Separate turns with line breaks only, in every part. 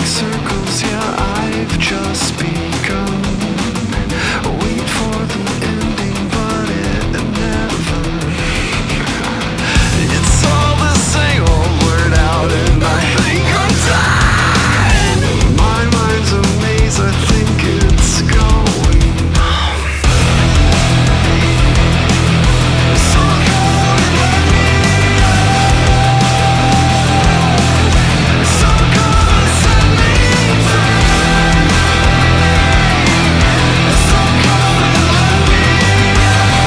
circles, yeah, I've just begun. Wait for the ending, but it never. It's all the same, all blurred out, and I think I'm done. My mind's a maze, I think it's going. So come and let me out. So come and set me free. So come and let me out.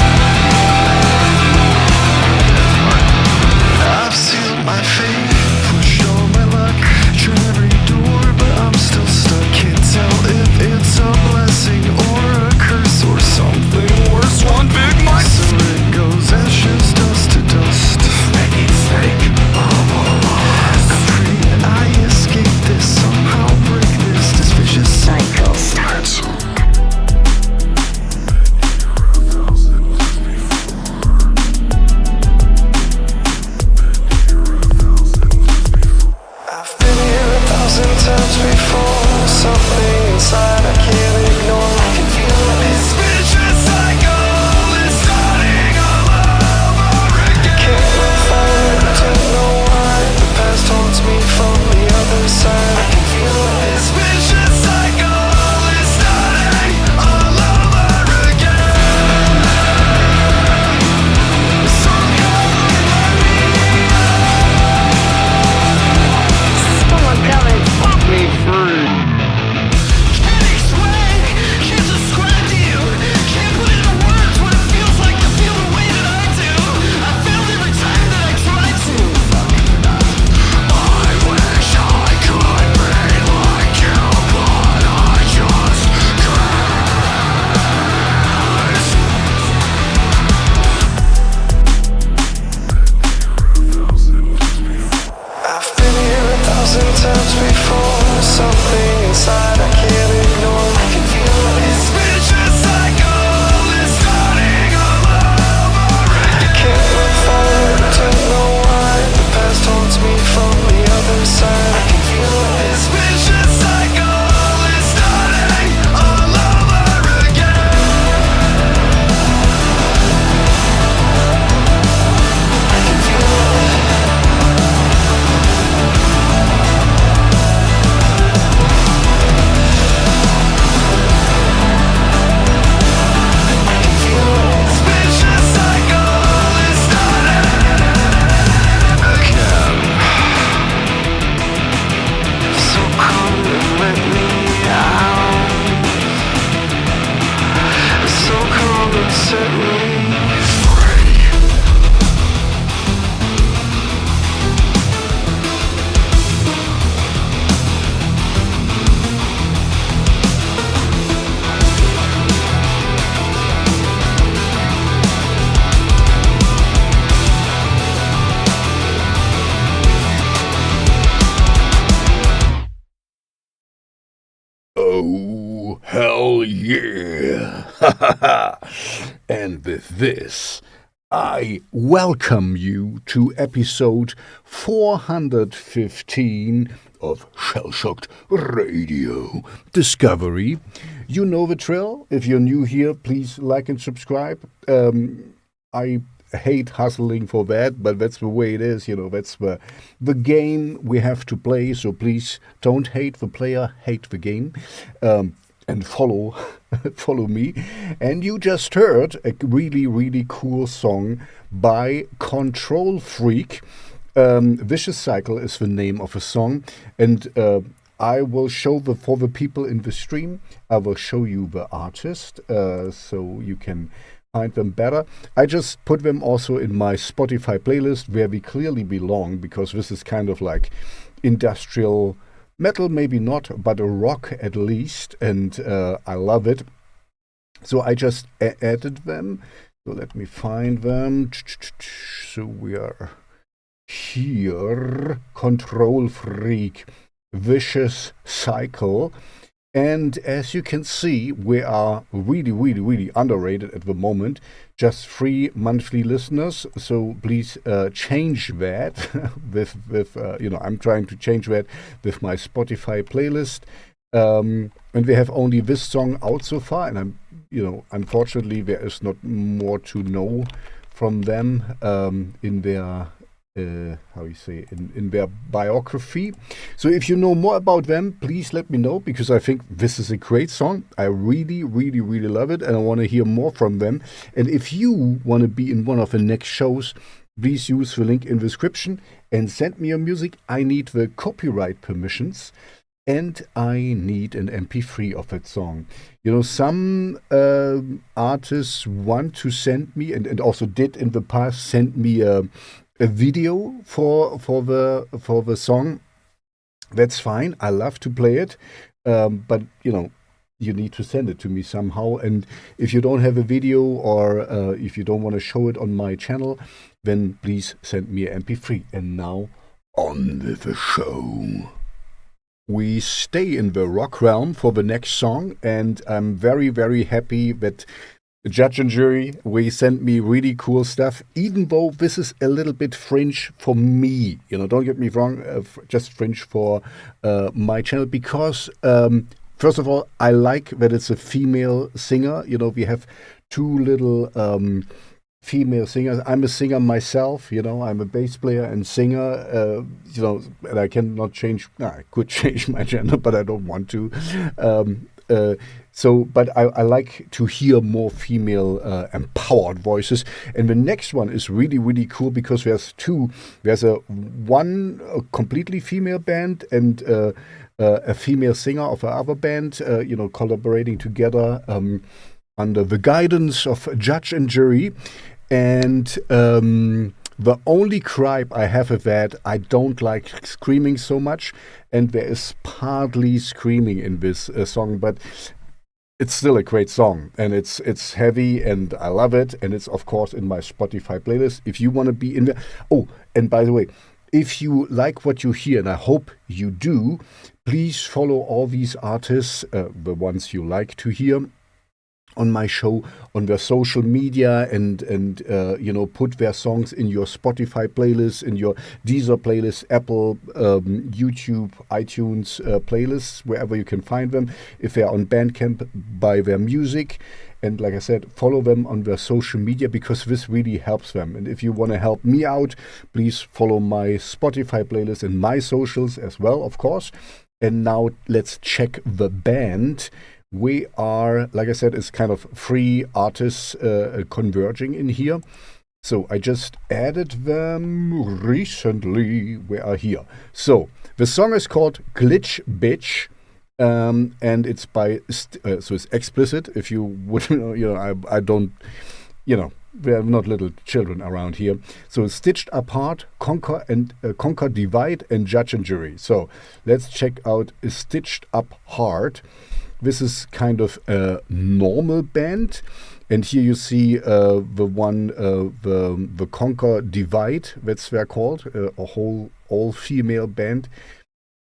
I've sealed my fate, pushed all my luck, tried every door, but I'm still stuck. Can't tell if it's a blessing or a curse or something worse. One big mic. So it goes ashes, dust to dust. Making fake of all lost. I pray that I escape this, somehow break this vicious cycle starts. I've been here 1,000 times before. Something inside I can't ignore. I can feel this vicious cycle is starting all over again. Can't look forward, don't know why. The past haunts me from the other side. I can feel this vicious cycle is starting all over again. So come and let me
Someone come and fuck me free.
Can't explain, can't describe to you. Can't put into words what it feels like to feel the way that I do. I failed every time that I tried to. I wish I could be like you, but I just can't. I've been here 1,000 times before. Something inside I can't ignore. I can feel this vicious cycle is starting all over again. Can't look forward, don't know why. The past haunts me from the other side. I can feel this vicious cycle is starting all over again. I can feel it. Set me free.
Oh, hell yeah! And with this, I welcome you to episode 415 of Shellshocked Radio Discovery. You know the drill. If you're new here, please like and subscribe. I hate hustling for that, but that's the way it is. You know, that's the game we have to play. So please don't hate the player, hate the game, and follow me. And you just heard a really, really cool song by ctrlfrk. Vicious Cycle is the name of a song, and I will show for the people in the stream. I will show you the artist, so you can find them better. I just put them also in my Spotify playlist where we clearly belong, because this is kind of like industrial metal, maybe not, but a rock at least, and I love it. So I just added them. So let me find them. So we are here. ctrlfrk, Vicious Cycle. And as you can see, we are really underrated at the moment. Just 3 monthly listeners. So please change that with I'm trying to change that with my Spotify playlist. And we have only this song out so far, and unfortunately there is not more to know from them in their in their biography. So if you know more about them, please let me know, because I think this is a great song. I really love it, and I want to hear more from them. And if you want to be in one of the next shows, please use the link in the description and send me your music. I need the copyright permissions, and I need an MP3 of that song. Some artists want to send me, and also did in the past, send me a video for the song. That's fine. I love to play it, but you need to send it to me somehow. And if you don't have a video, or if you don't want to show it on my channel, then please send me an MP3. And now on with the show. We stay in the rock realm for the next song, and I'm very happy that the judge and jury, we sent me really cool stuff, even though this is a little bit fringe for me. Don't get me wrong, just fringe for my channel, because first of all, I like that it's a female singer. We have 2 little female singers. I'm a singer myself, I'm a bass player and singer, and I cannot change. I could change my gender, but I don't want to. But I like to hear more female empowered voices. And the next one is really cool, because there's 2. There's a completely female band and a female singer of another band, collaborating together under the guidance of judge and jury. And the only gripe I have with that, I don't like screaming so much, and there is partly screaming in this song, but it's still a great song, and it's heavy, and I love it, and it's of course in my Spotify playlist. If you want to be in there, and by the way, if you like what you hear, and I hope you do, please follow all these artists, the ones you like to hear, on my show, on their social media, and put their songs in your Spotify playlist, in your Deezer playlist, Apple, YouTube, iTunes playlists, wherever you can find them. If they're on Bandcamp, buy their music. And like I said, follow them on their social media, because this really helps them. And if you want to help me out, please follow my Spotify playlist and my socials as well, of course. And now let's check the band. We are, like I said, it's kind of 3 artists converging in here. So I just added them recently. We are here. So the song is called Glitch Bitch, and it's by, so it's explicit. If you would, I don't, we are not little children around here. So Stitched Apart, Conquer, Divide, and Judge and Jury. So let's check out Stitched Up Hard. This is kind of a normal band, and here you see the Conquer Divide, that's they're called, a whole all-female band.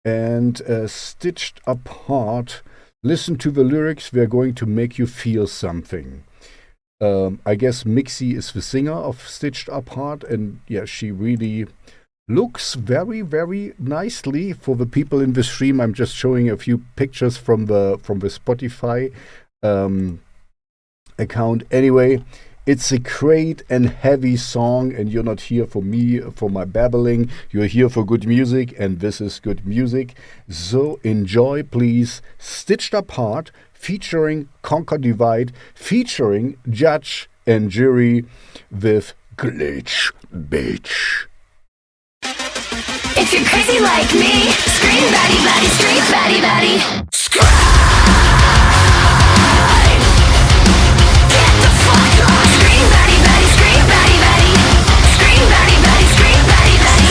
And Stitched Apart, listen to the lyrics, they're going to make you feel something. I guess Mixie is the singer of Stitched Apart, and yeah, she really looks very nicely. For the people in the stream, I'm just showing a few pictures from the Spotify account. Anyway, it's a great and heavy song, and you're not here for me, for my babbling. You're here for good music, and this is good music. So enjoy, please. Stitched Apart, featuring Conquer Divide, featuring Judge and Jury with Glitch Bitch.
If you're crazy like me, scream batty batty, scream batty batty. Scream! Get the fuck off! Scream batty batty, scream batty batty. Scream batty batty, scream batty batty.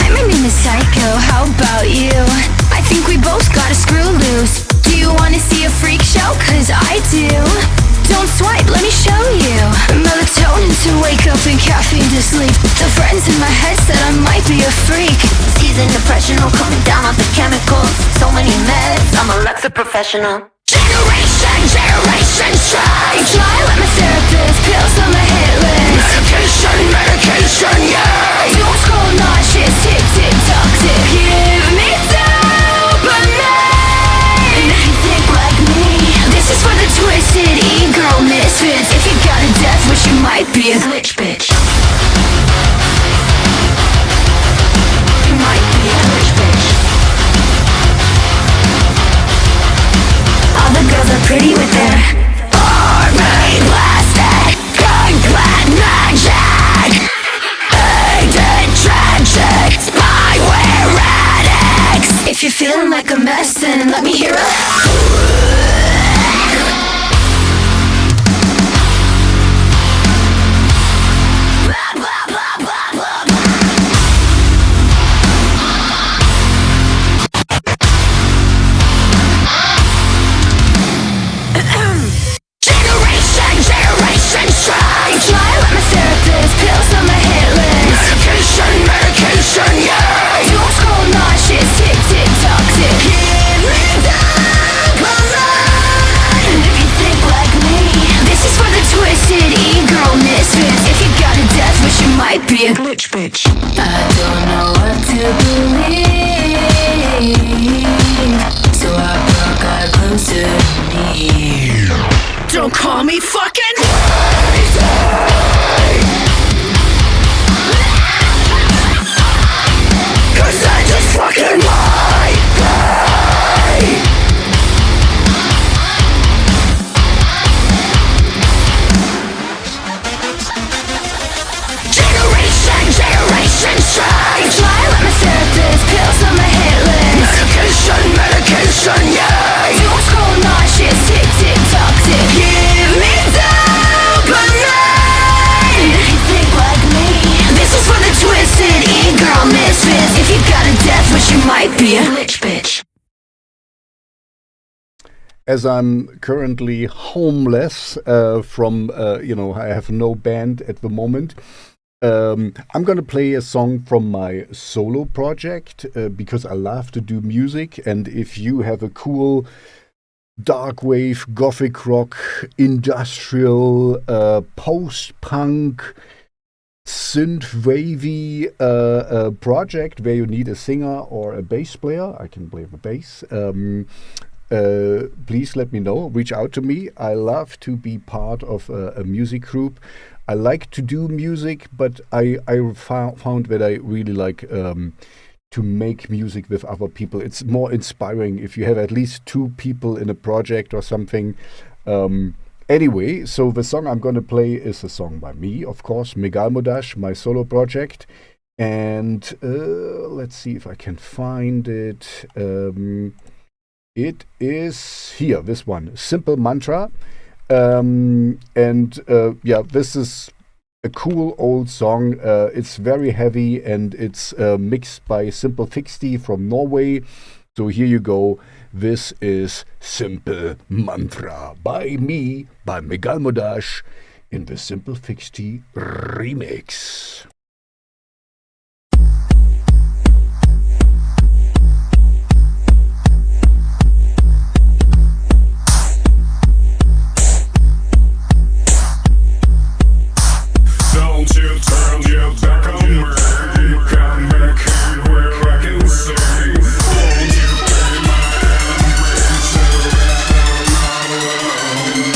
I'm an inner psycho, how about you? I think we both gotta screw loose. Do you wanna see a freak show? Cause I do. Don't swipe, let me show you. Melatonin to wake up and caffeine to sleep. The friends in my head said I might be a freak. Season depression all coming down off the chemicals. So many meds.
I'm a Alexa professional.
Generation strikes. Try with my therapist, pills on my hit list. Medication, yeah. Don't scroll nauseous, tick, tick, toxic. Give me dopamine. If you think like me, this is for the twisted e-girl misfits. If you got a death wish, you might be a glitch bitch. You might be a glitch bitch. All the girls are pretty with their army plastic, gun-clad magic, hated tragic, spyware addicts. If you're feeling like a mess, then let me hear it. Medication, yeah. Don't scroll nauseous, tick, tick, toxic. Give me dopamine. If you think like me, this is for the twisted e-girl misfits. If you got a death wish, you might be a glitch bitch. I don't know what to believe, so I brought God closer to me. Don't call me fucking crazy. Cause I just fucking might die. Generation strikes. Try with my therapist, pills on my hit list. Medication, yeah. Don't scroll nauseous, tick, tick, toxic. Give me dopamine. If you think like me, this is for the twisted e-girl misfits. If you got a death wish, you might be a glitch bitch.
As I'm currently homeless from, I have no band at the moment, I'm going to play a song from my solo project because I love to do music. And if you have a cool darkwave, gothic rock, industrial, post-punk, synth-wavy project where you need a singer or a bass player, I can play the bass, please let me know. Reach out to me. I love to be part of a music group. I like to do music, but I found that I really like to make music with other people. It's more inspiring if you have at least two people in a project or something. Anyway, so the song I'm going to play is a song by me, of course, Megalmodas, my solo project. And let's see if I can find it. It is here, this one, Simple Mantra. This is a cool old song. It's very heavy and it's mixed by Simplefixty from Norway. So here you go. This is Simple Mantra by me, by Megalmodas, in the Simplefixty remix.
Don't you turn your back on me. Come back here where I can see. Won't you pay my embrace so that I'm not alone?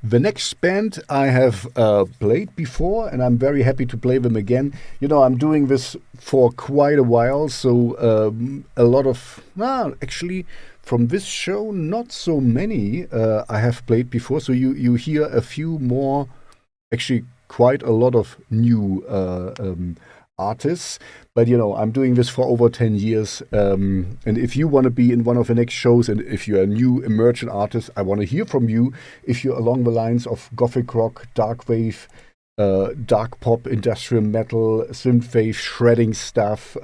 The next band I have played before, and I'm very happy to play them again. You know, I'm doing this for quite a while, so a lot of, actually, from this show, not so many I have played before. So you hear a few more, actually quite a lot of new artists. But, you know, I'm doing this for over 10 years. And if you want to be in one of the next shows, and if you're a new emergent artist, I want to hear from you. If you're along the lines of gothic rock, darkwave, dark pop, industrial metal, synthwave, shredding stuff,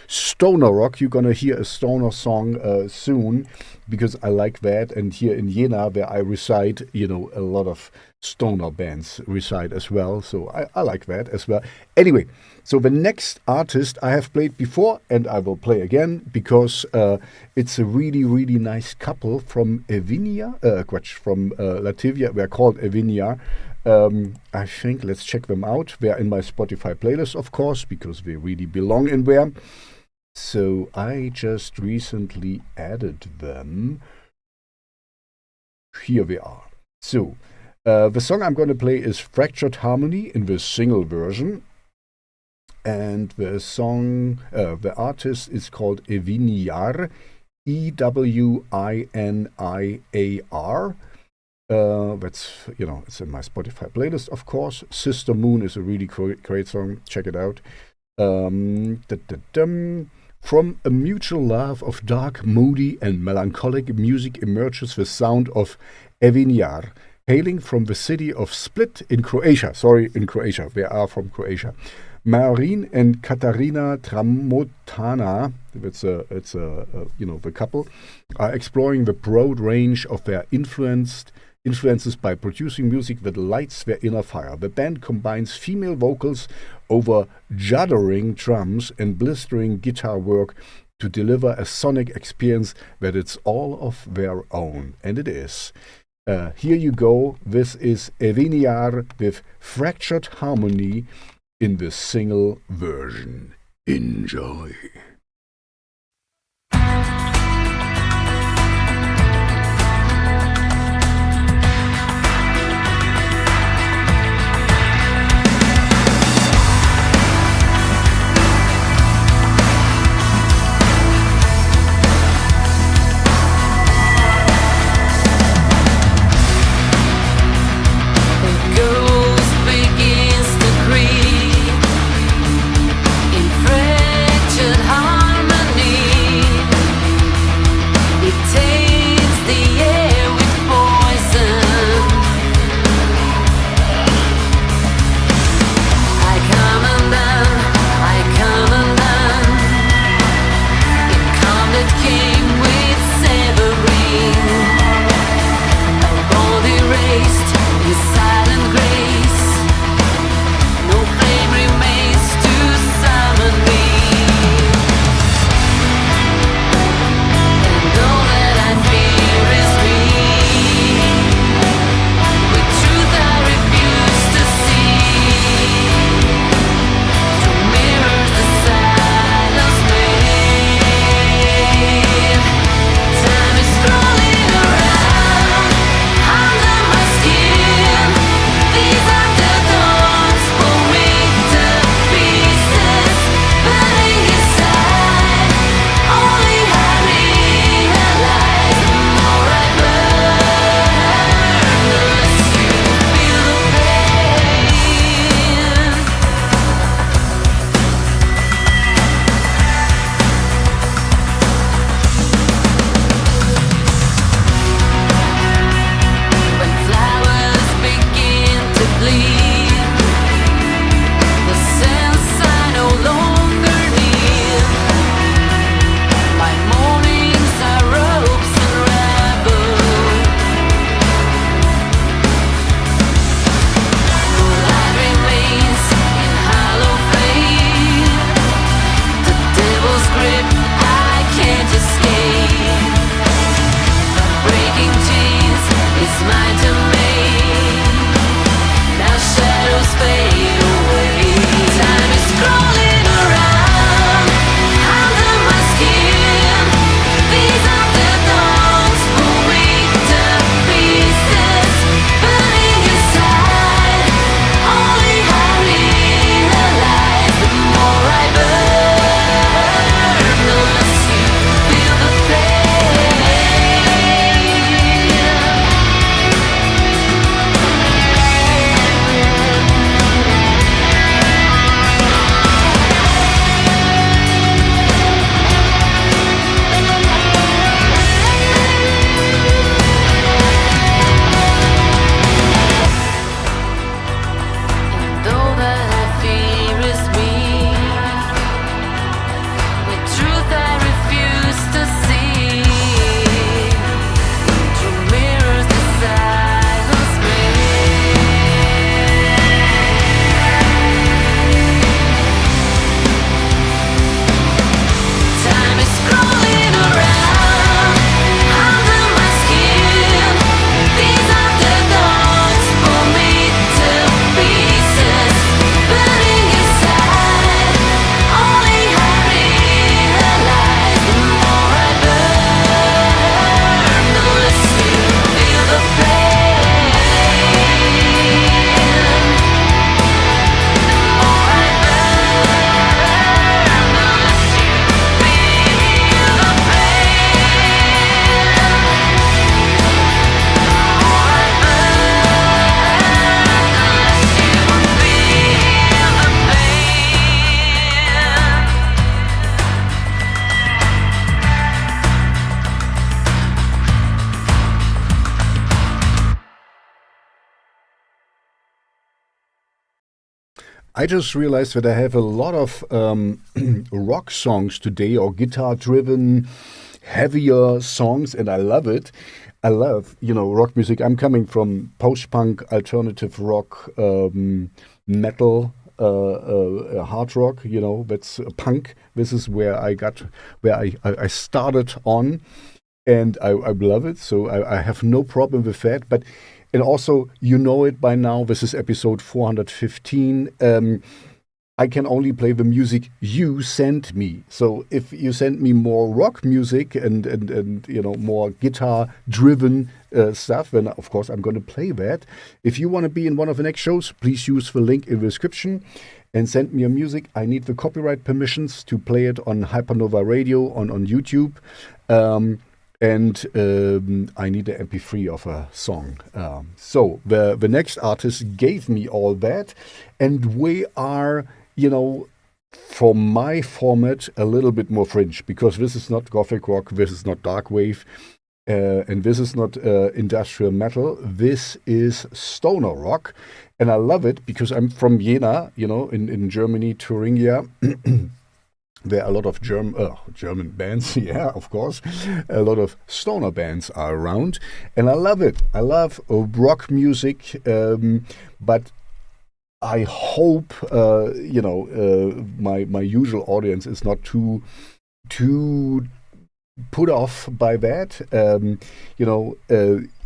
stoner rock. You're gonna hear a stoner song soon, because I like that. And here in Jena, where I reside, you know, a lot of stoner bands reside as well. So I like that as well. Anyway, so the next artist I have played before, and I will play again, because it's a really, really nice couple from Ewiniar, from Latvia. They're called Ewiniar. I think, let's check them out. They're in my Spotify playlist, of course, because they really belong in there. So I just recently added them. Here they are. So the song I'm going to play is Fractured Harmony in the single version. And the song, the artist is called Ewiniar, Ewiniar. That's, you know, it's in my Spotify playlist, of course. Sister Moon is a really great song. Check it out. From a mutual love of dark, moody, and melancholic music emerges the sound of Ewiniar, hailing from the city of Split in Croatia. They are from Croatia. Maureen and Katarina Tramotana, the couple, are exploring the broad range of their influences by producing music that lights their inner fire. The band combines female vocals over juddering drums and blistering guitar work to deliver a sonic experience that it's all of their own. And it is. Here you go. This is Ewiniar with Fractured Harmony in the single version. Enjoy.
Begins to creep in fractured heart.
I just realized that I have a lot of rock songs today, or guitar-driven, heavier songs, and I love it. I love, rock music. I'm coming from post-punk, alternative rock, metal, hard rock. That's punk. This is where I started on, and I love it. So I have no problem with that. And also, it by now. This is episode 415. I can only play the music you sent me. So if you send me more rock music and more guitar-driven stuff, then of course I'm going to play that. If you want to be in one of the next shows, please use the link in the description and send me your music. I need the copyright permissions to play it on Hypernova Radio on YouTube. And I need the MP3 of a song. So the next artist gave me all that, and we are, for my format, a little bit more fringe, because this is not gothic rock, this is not darkwave, and this is not industrial metal. This is stoner rock, and I love it because I'm from Jena, in Germany, Thuringia. There are a lot of German bands, yeah, of course. A lot of stoner bands are around, and I love it. I love rock music, but I hope, my usual audience is not too put off by that.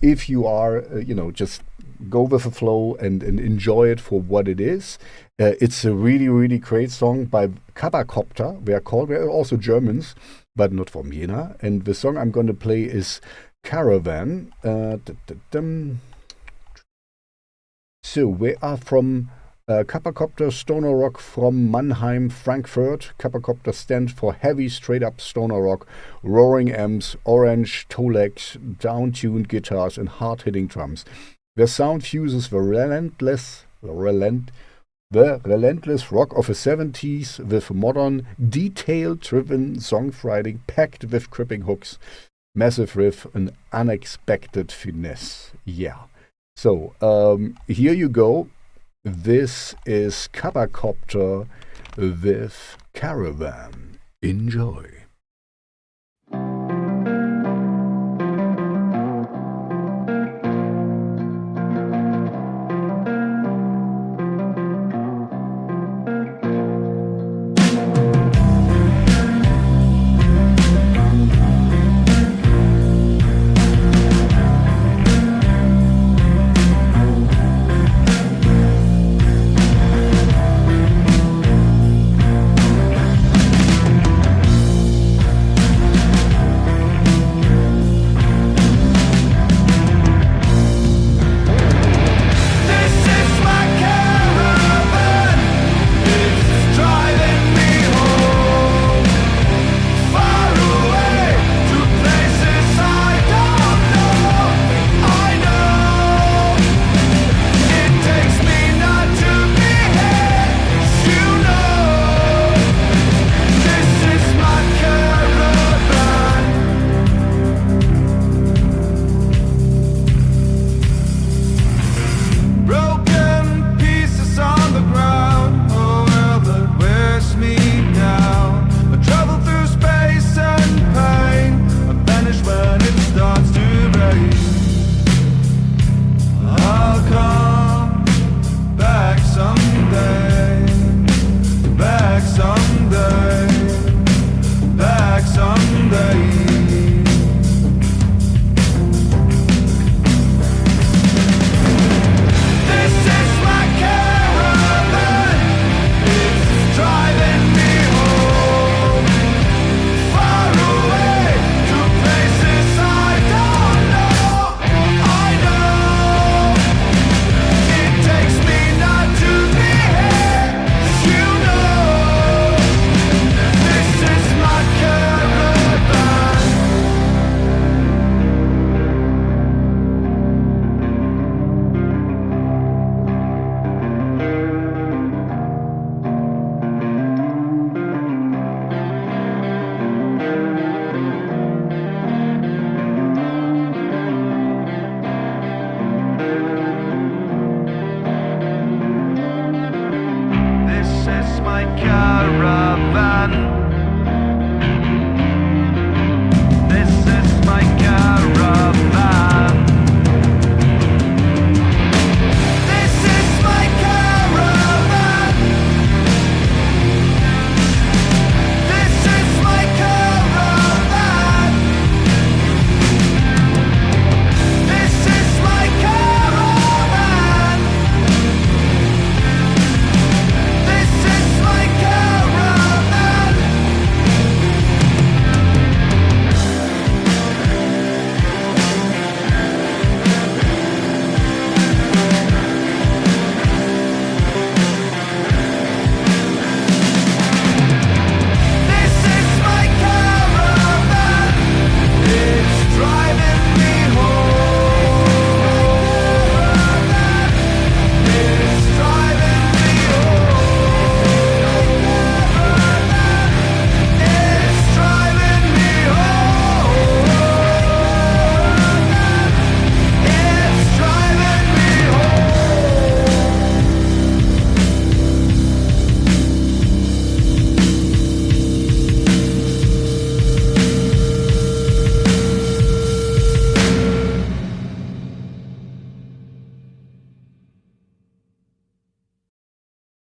If you are, just go with the flow and enjoy it for what it is. It's a really, really great song by Capacopter. They're also Germans, but not from Jena. And the song I'm going to play is Caravan. So we are from Capacopter Stoner Rock from Mannheim, Frankfurt. Capacopter stands for heavy, straight-up stoner rock, roaring amps, orange toe-legs, down-tuned guitars, and hard-hitting drums. Their sound fuses the relentless rock of the 70s with modern, detail-driven songwriting packed with gripping hooks, massive riff, and unexpected finesse. Yeah. So, here you go. This is Capacopter with Caravan. Enjoy.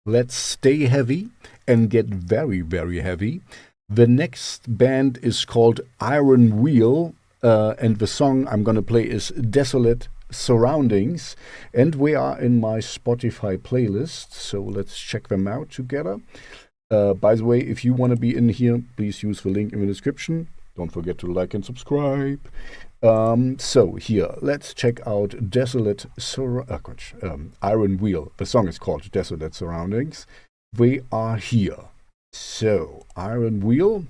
let's stay heavy and get very, very heavy. The next band is called IRØNVEIL, and the song I'm going to play is Desolate Surroundings, and we are in my Spotify playlist, so let's check them out together. By the way, if you want to be in here, please use the link in the description. Don't forget to like and subscribe. So here, let's check out Desolate IRØNVEIL. The song is called Desolate Surroundings. We are here. So, IRØNVEIL.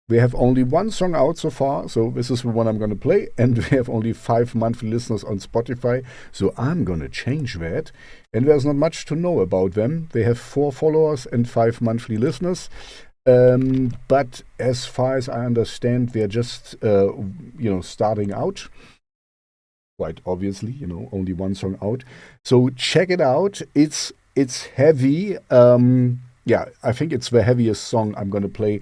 We have only one song out so far, so this is the one I'm going to play, and we have only 5 monthly listeners on Spotify, so I'm going to change that. And there's not much to know about them. They have 4 followers and 5 monthly listeners, but as far as I understand, they're just, starting out. Quite obviously, only one song out. So check it out. It's heavy. I think it's the heaviest song I'm going to play.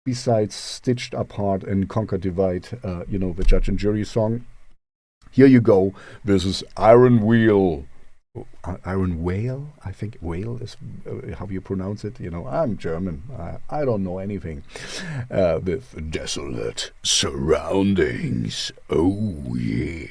Besides Stitched Apart and Conquer Divide, the Judge and Jury song. Here you go. This is IRØNVEIL. IRØNVEIL? I think whale is how you pronounce it. I'm German. I don't know anything. With Desolate Surroundings. Oh, yeah.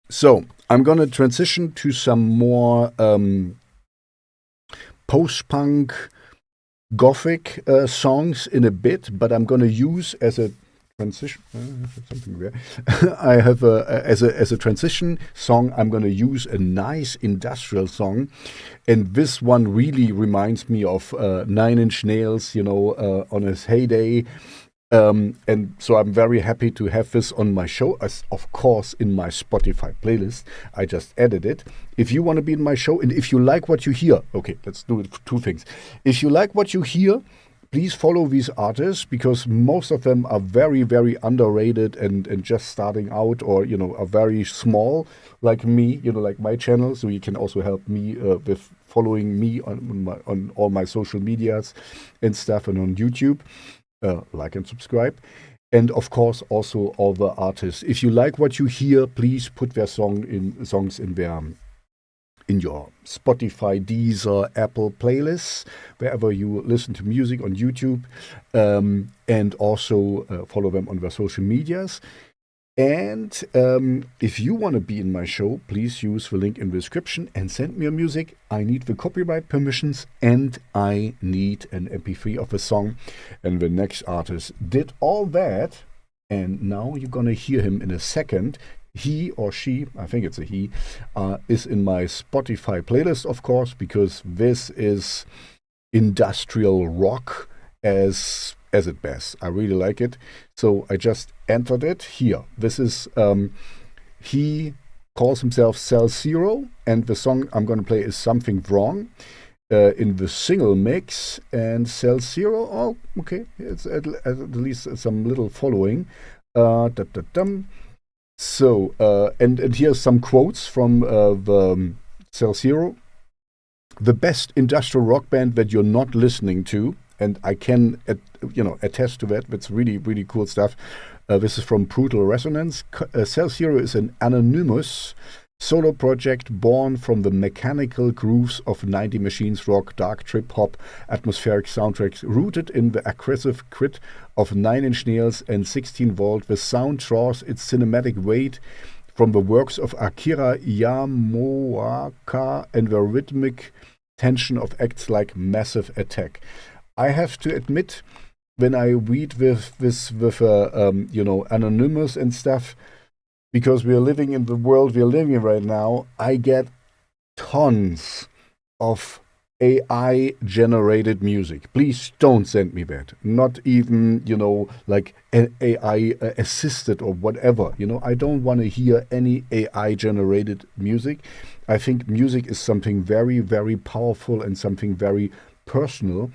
So I'm going to transition to some more post-punk gothic songs in a bit, but I'm going to use as a transition. Something there. I have as a transition song. I'm going to use a nice industrial song, and this one really reminds me of Nine Inch Nails. On his heyday. And so I'm very happy to have this on my show, as of course in my Spotify playlist. I just added it. If you want to be in my show, and if you like what you hear, okay, let's do it for two things. If you like what you hear, please follow these artists, because most of them are very, very underrated and just starting out, or are very small, like me, like my channel. So you can also help me with following me on all my social medias and stuff, and on YouTube. Like and subscribe. And of course also all the artists. If you like what you hear, please put their songs in your Spotify, Deezer, Apple playlists, wherever you listen to music, on YouTube, and also follow them on their social medias. And if you want to be in my show, please use the link in the description and send me your music. I need the copyright permissions, and I need an MP3 of the song. And the next artist did all that, and now you're going to hear him in a second. He or she, I think it's a he, is in my Spotify playlist, of course, because this is industrial rock as it best. I really like it. So I just entered it here. This is, he calls himself Cell Zero, and the song I'm going to play is Something Wrong in the single mix. And Cell Zero, oh, okay, it's at least some little following. So, and here's some quotes from the Cell Zero. The best industrial rock band that you're not listening to, and I can, attest to that. That's really, really cool stuff. This is from Brutal Resonance. Cell Zero is an anonymous solo project born from the mechanical grooves of 90 Machines rock, dark trip-hop, atmospheric soundtracks rooted in the aggressive grit of Nine Inch Nails and 16 Volt. The sound draws its cinematic weight from the works of Akira Yamaoka and the rhythmic tension of acts like Massive Attack. I have to admit, when I read with Anonymous and stuff, because we are living in the world we are living in right now, I get tons of AI-generated music. Please don't send me that. Not even, like an AI-assisted or whatever. I don't want to hear any AI-generated music. I think music is something very, very powerful and something very personal.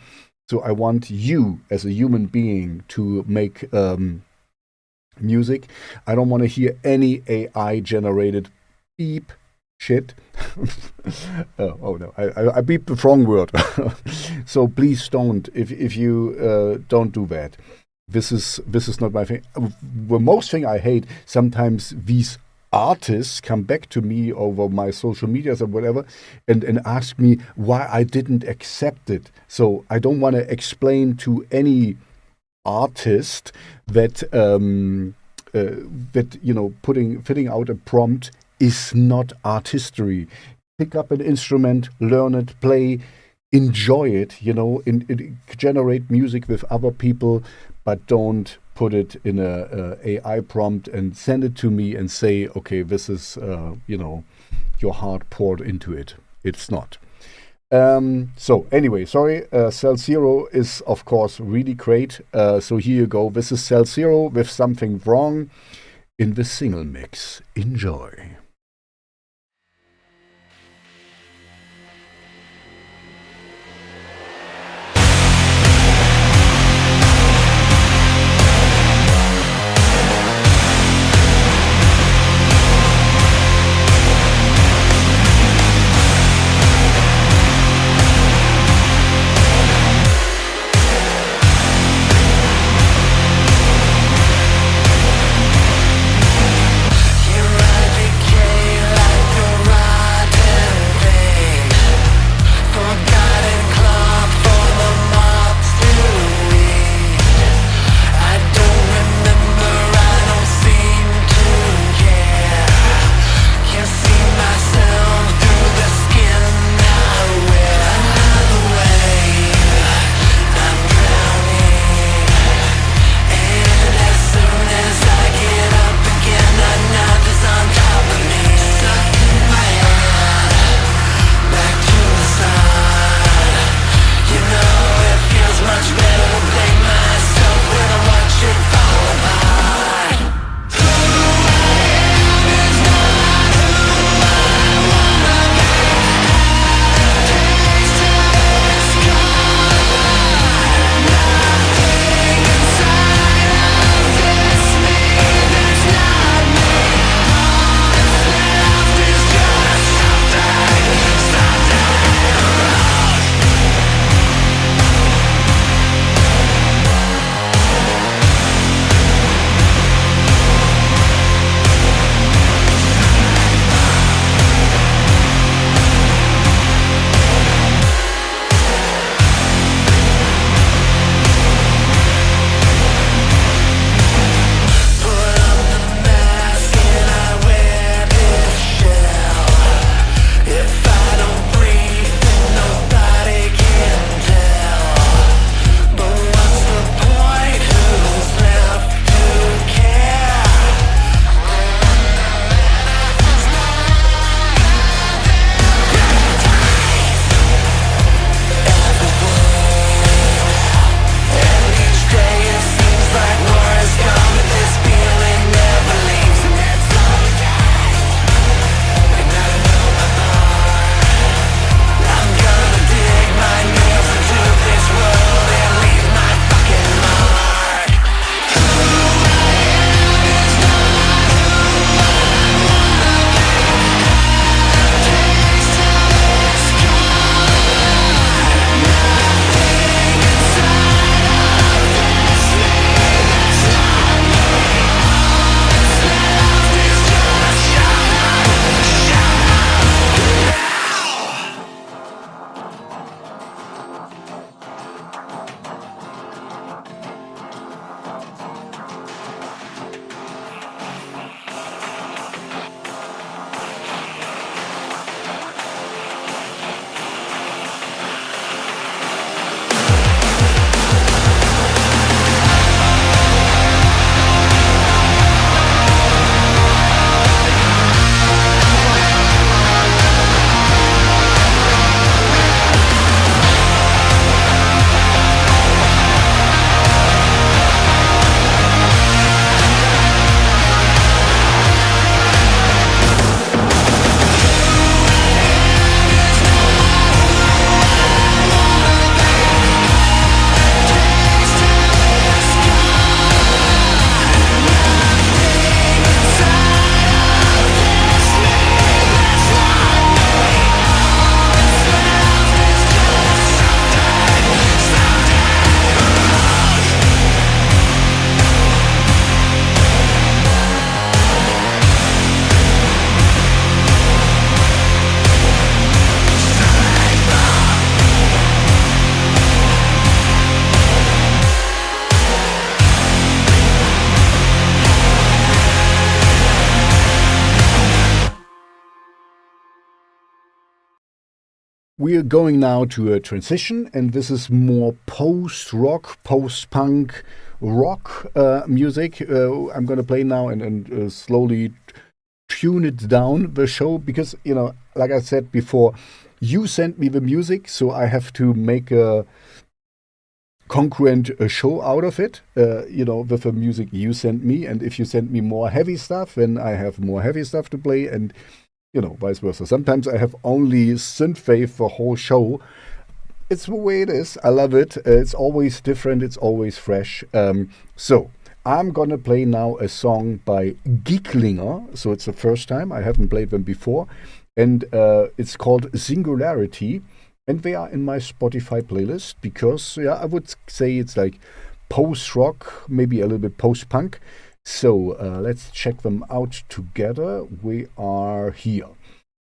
So I want you, as a human being, to make music. I don't want to hear any AI-generated beep shit. Oh no, I beeped the wrong word. So please don't. If you don't do that. This is not my thing. The most thing I hate, sometimes these artists come back to me over my social medias or whatever and ask me why I didn't accept it. So I don't want to explain to any artist that fitting out a prompt is not art history. Pick up an instrument, learn it, play, enjoy it, generate music with other people, but don't put it in a AI prompt and send it to me and say, okay, this is, your heart poured into it. It's not. So anyway, sorry, Cell Zero is, of course, really great. So here you go. This is Cell Zero with Something Wrong in the single mix. Enjoy.
You run a big
we are going now to a transition, and this is more post-rock, post-punk rock music. I'm going to play now and slowly tune it down, the show, because, like I said before, you sent me the music, so I have to make a congruent show out of it, with the music you sent me. And if you send me more heavy stuff, then I have more heavy stuff to play, and vice versa. Sometimes I have only synthwave the whole show. It's the way it is. I love it. It's always different. It's always fresh. So I'm gonna play now a song by Giglinger. So it's the first time. I haven't played them before, and it's called Singularity. And they are in my Spotify playlist because, I would say it's like post-rock, maybe a little bit post-punk. So let's check them out together. We are here.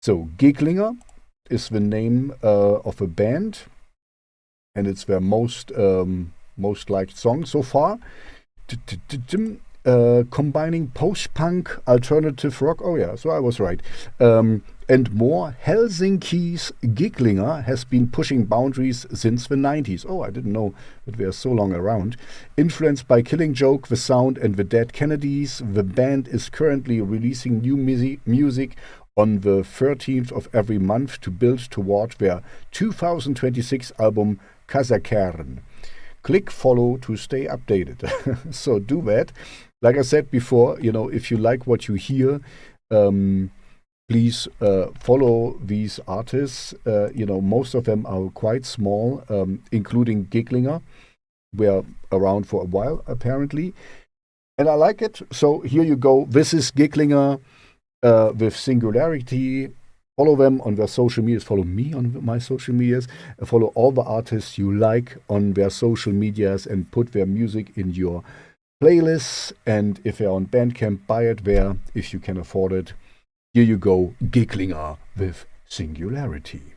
So Giglinger is the name of a band, and it's their most liked song so far. Combining post-punk, alternative rock. Oh yeah, so I was right. And more. Helsinki's Giglinger has been pushing boundaries since the 90s. Oh, I didn't know that they are so long around. Influenced by Killing Joke, The Sound, and the Dead Kennedys, the band is currently releasing new music on the 13th of every month to build toward their 2026 album Kazakern. Click follow to stay updated. So do that. Like I said before, if you like what you hear, please follow these artists. Most of them are quite small, including Giglinger. We're around for a while, apparently. And I like it. So here you go. This is Giglinger with Singularity. Follow them on their social medias. Follow me on my social medias. Follow all the artists you like on their social medias and put their music in your playlists. And if they're on Bandcamp, buy it there if you can afford it. Here you go, Giglinger with Singularity.
Singularity.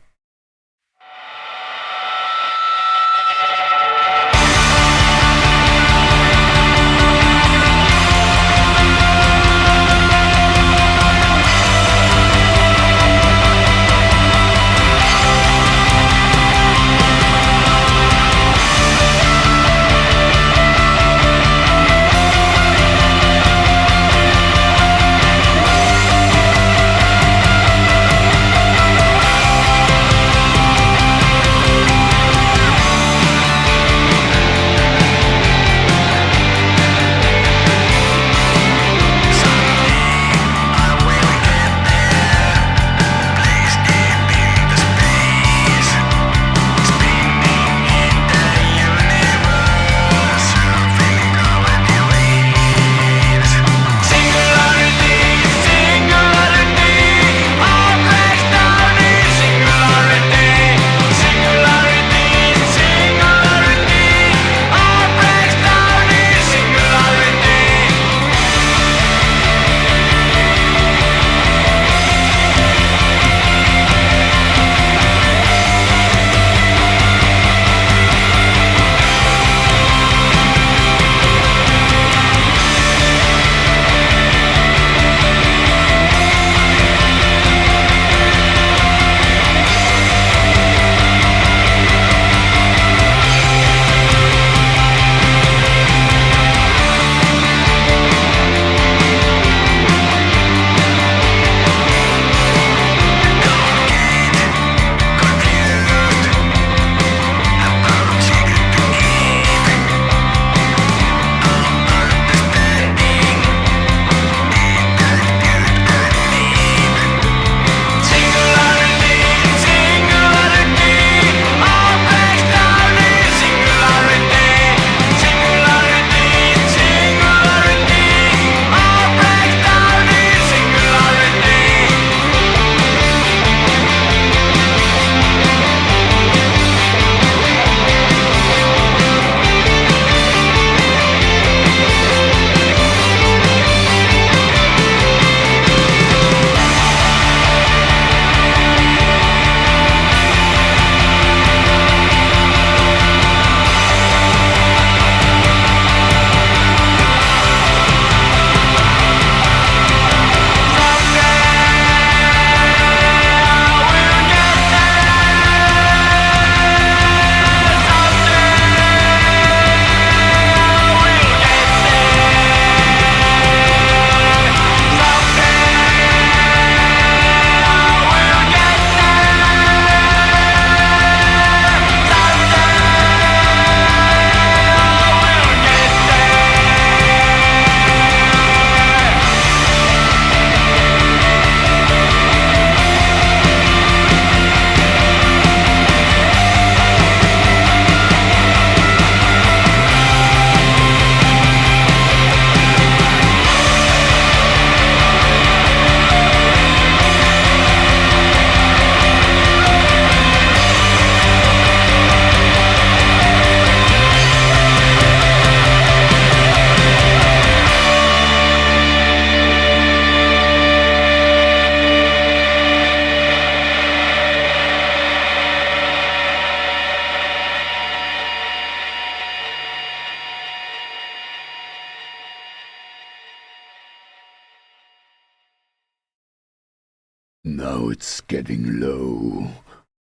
now it's getting low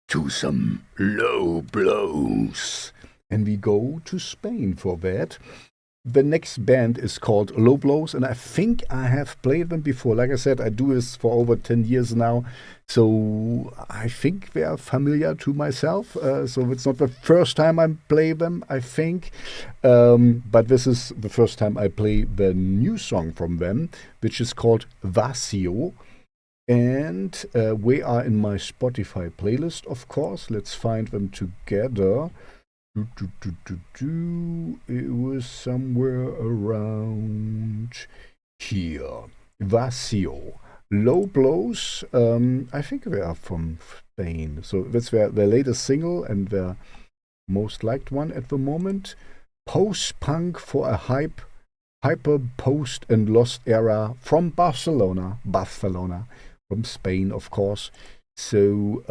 to some low blows. And we go to Spain for that. The next band is called Low Blows, and I think I have played them before. Like I said, I do this for over 10 years now, so I think they are familiar to myself. So it's not the first time I play them, I think. But this is the first time I play the new song from them, which is called Vacío. And we are in my Spotify playlist, of course. Let's find them together. It was somewhere around here. Vacío. Low Blows. I think they are from Spain. So that's their latest single and their most liked one at the moment. Post-punk for a hyper post and lost era from Barcelona, from Spain, of course. So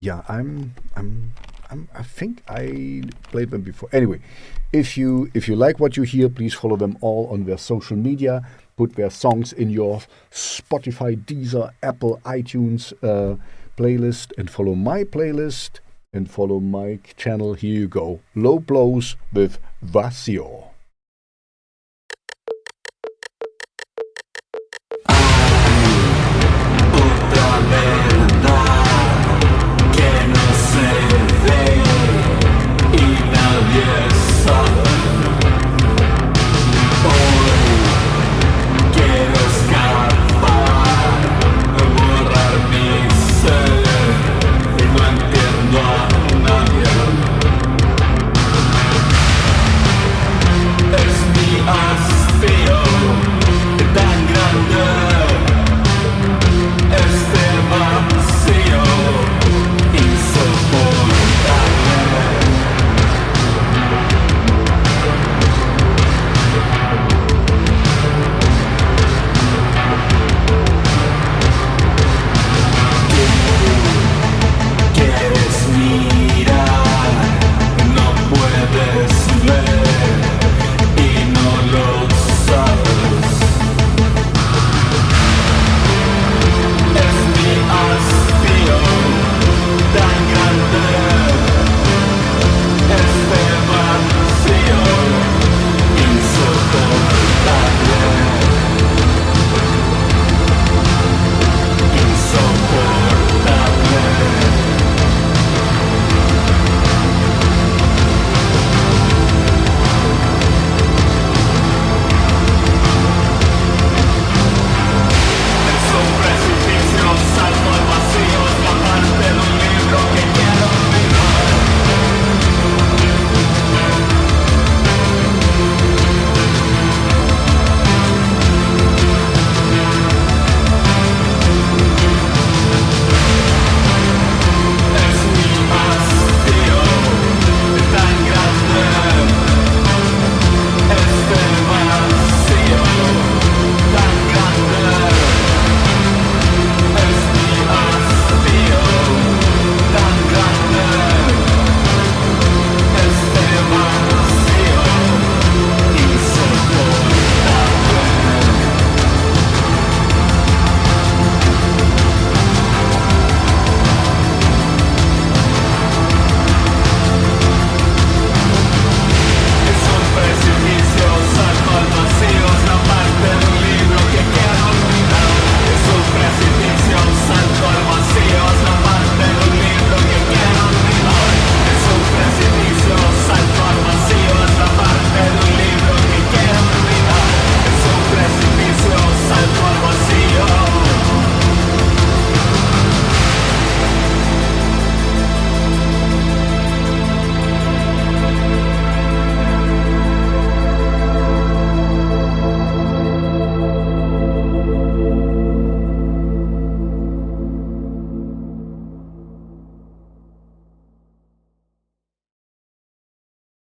yeah, I think I played them before. Anyway, if you like what you hear, please follow them all on their social media. Put their songs in your Spotify, Deezer, Apple, iTunes playlist, and follow my playlist and follow my channel. Here you go. Low Blows with Vacío.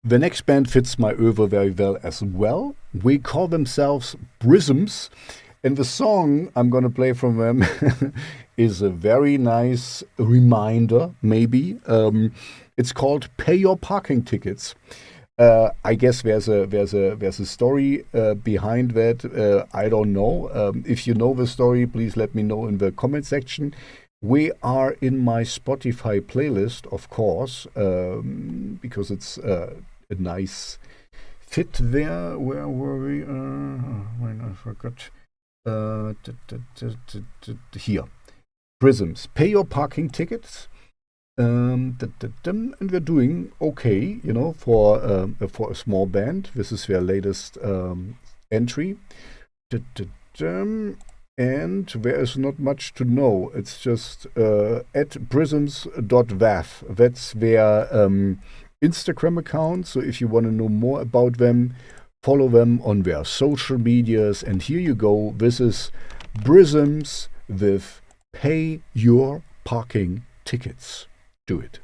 The next band fits my oeuvre very well as well. We call themselves Prisms, and the song I'm going to play from them is a very nice reminder, maybe. It's called Pay Your Parking Tickets. I guess there's a story behind that. I don't know. If you know the story, please let me know in the comment section. We are in my Spotify playlist, of course, because it's a nice fit there. Where were we? I forgot. Here. Prisms. Pay your parking tickets. And we're doing okay, for a small band. This is their latest entry. And there is not much to know. It's just at prisms.wav. That's their Instagram account. So if you want to know more about them, follow them on their social medias. And here you go. This is Prisms with Pay Your Parking Tickets. Do it.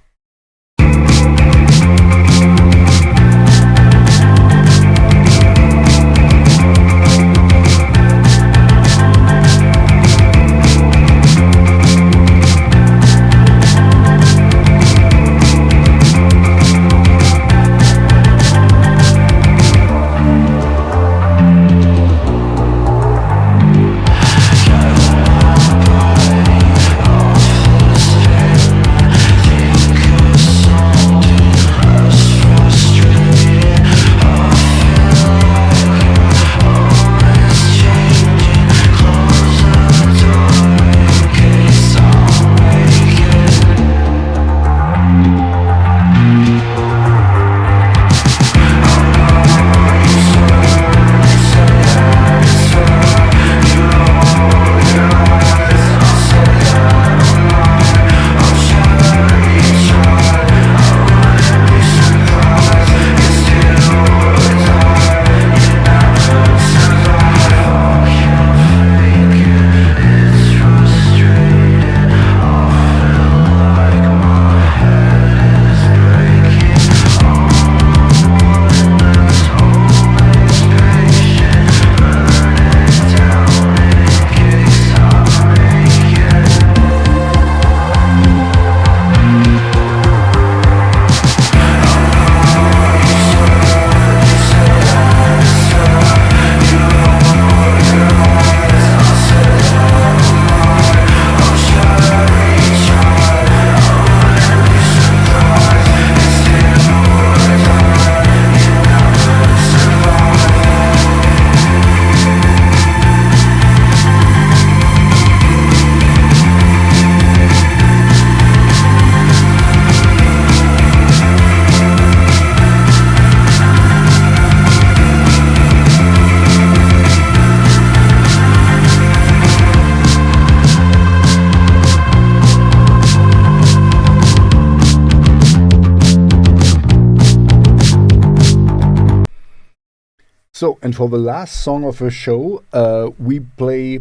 So, and for the last song of the show, I play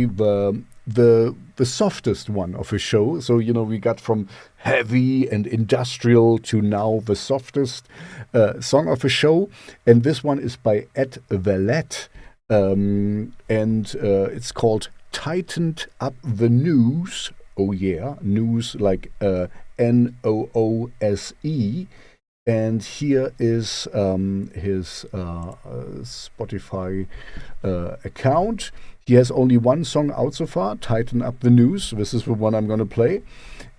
the softest one of the show. So, we got from heavy and industrial to now the softest song of the show. And this one is by Valdette. And it's called Tightened Up the Noose. Oh yeah, Noose like Noose. And here is his Spotify account. He has only one song out so far, Tighten Up the Noose. This is the one I'm going to play.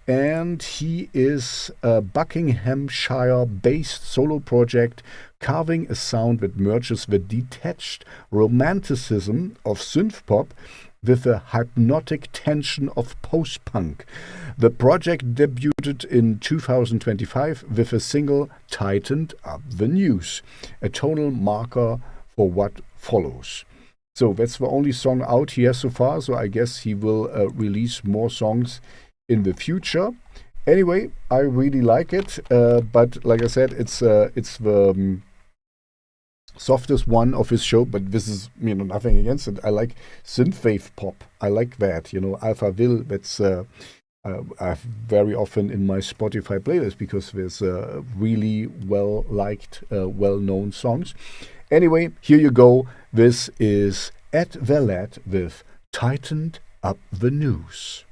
And he is a Buckinghamshire-based solo project carving a sound that merges the detached romanticism of synthpop with the hypnotic tension of post-punk. The project debuted in 2025 with a single Tightened Up the Noose, a tonal marker for what follows. So that's the only song out here so far, so I guess he will release more songs in the future. Anyway, I really like it, but like I said, it's the softest one of his show, but this is nothing against it. I like synthwave pop. I like that. Alphaville. That's I have very often in my Spotify playlist because there's really well liked, well known songs. Anyway, here you go. This is Valdette with Tightened Up the Noose.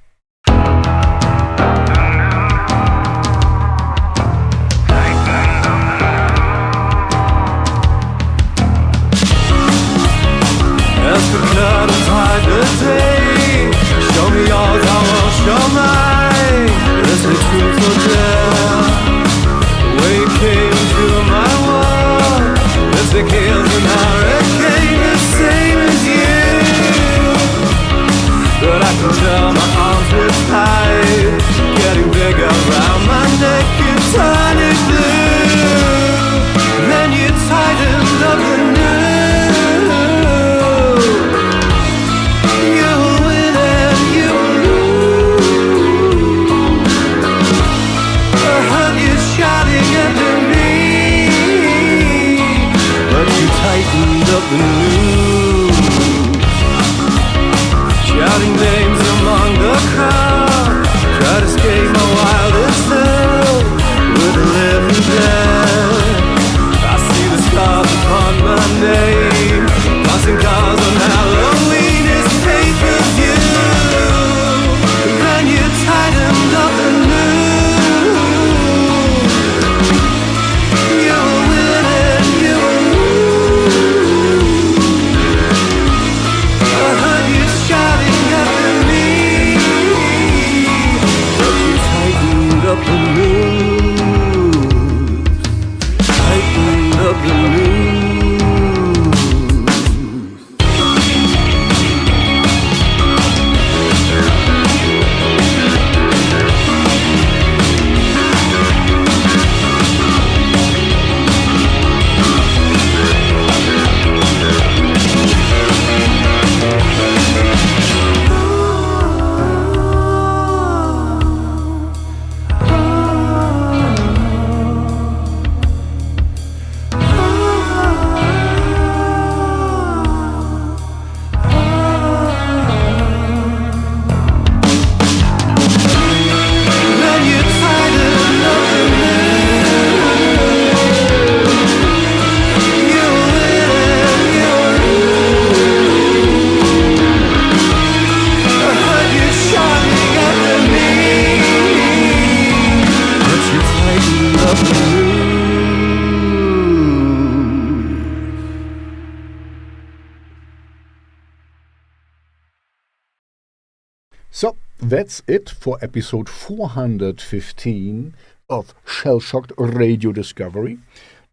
verklärt und heute day. Show me yours, I will show mine. Is it truth or dare? When you came into my world, it's the chaos and hurricane, the same as you. But I can tell my arms were tight, getting bigger around my neck, you turn it blue. Then you tightened up the noose. You win and you lose. I heard you shouting after me, but you tightened up the noose. Shouting names among the crowd, try to escape my wildest self with a living dead. I see the scars upon my name, passing cars on Halloween is pay-per-view. Then you tightened up the noose. You will win and you will lose. I heard you shouting after me, but you tightened up the noose. Tightened up the noose. Then you tightened up the noose. You win and you lose. I heard you shouting after me, but you tightened up the noose.
So, that's it for episode 415 of Shellshocked Radio Discovery.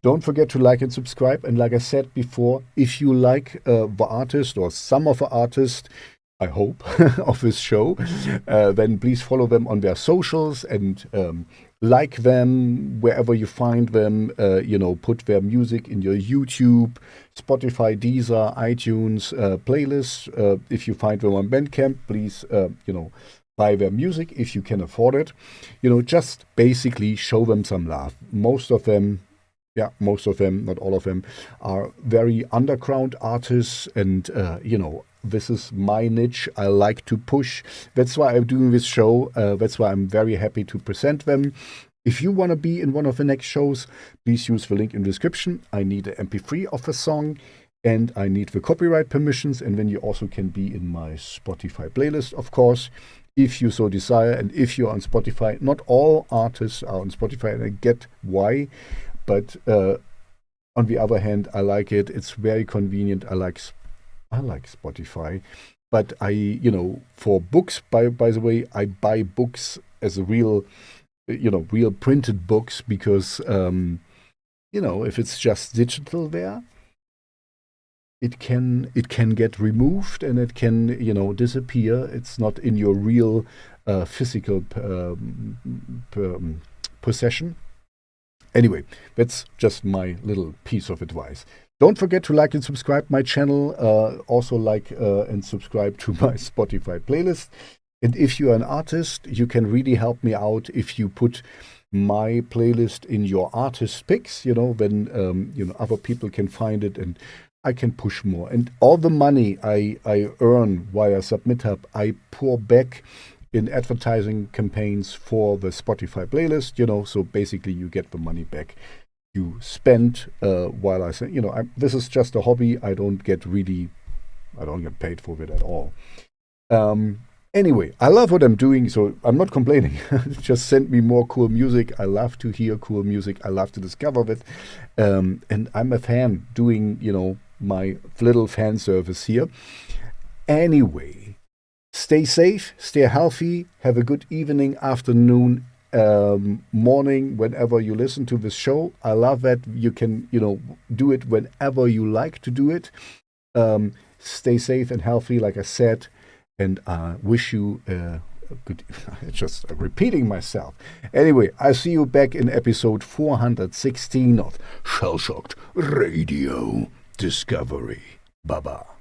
Don't forget to like and subscribe. And like I said before, if you like the artist or some of the artists, I hope, of this show, then please follow them on their socials and like them wherever you find them. Put their music in your YouTube, Spotify, Deezer, iTunes playlists. If you find them on Bandcamp, please, buy their music if you can afford it. Just basically show them some love. Most of them, not all of them, are very underground artists, and this is my niche. I like to push. That's why I'm doing this show. That's why I'm very happy to present them. If you want to be in one of the next shows, please use the link in the description. I need an MP3 of a song, and I need the copyright permissions, and then you also can be in my Spotify playlist, of course, if you so desire. And if you're on Spotify, not all artists are on Spotify, and I get why, but on the other hand, I like it. It's very convenient. I like Spotify, but for books, by the way, I buy books as a real printed books, because if it's just digital there, it can get removed and it can disappear. It's not in your real physical possession. Anyway, that's just my little piece of advice. Don't forget to like and subscribe my channel. Also like and subscribe to my Spotify playlist. And if you're an artist, you can really help me out if you put my playlist in your artist picks, then other people can find it and I can push more. And all the money I earn via SubmitHub, I pour back in advertising campaigns for the Spotify playlist, so basically you get the money back you spend while I say, this is just a hobby. I don't get paid for it at all. Anyway, I love what I'm doing, so I'm not complaining. Just send me more cool music. I love to hear cool music. I love to discover it. And I'm a fan doing, my little fan service here. Anyway, stay safe, stay healthy, have a good evening, afternoon, morning, whenever you listen to this show. I love that you can, do it whenever you like to do it. Stay safe and healthy, like I said, and I wish you good. Just repeating myself. Anyway, I see you back in episode 416 of Shellshocked Radio Discovery. Bye-bye.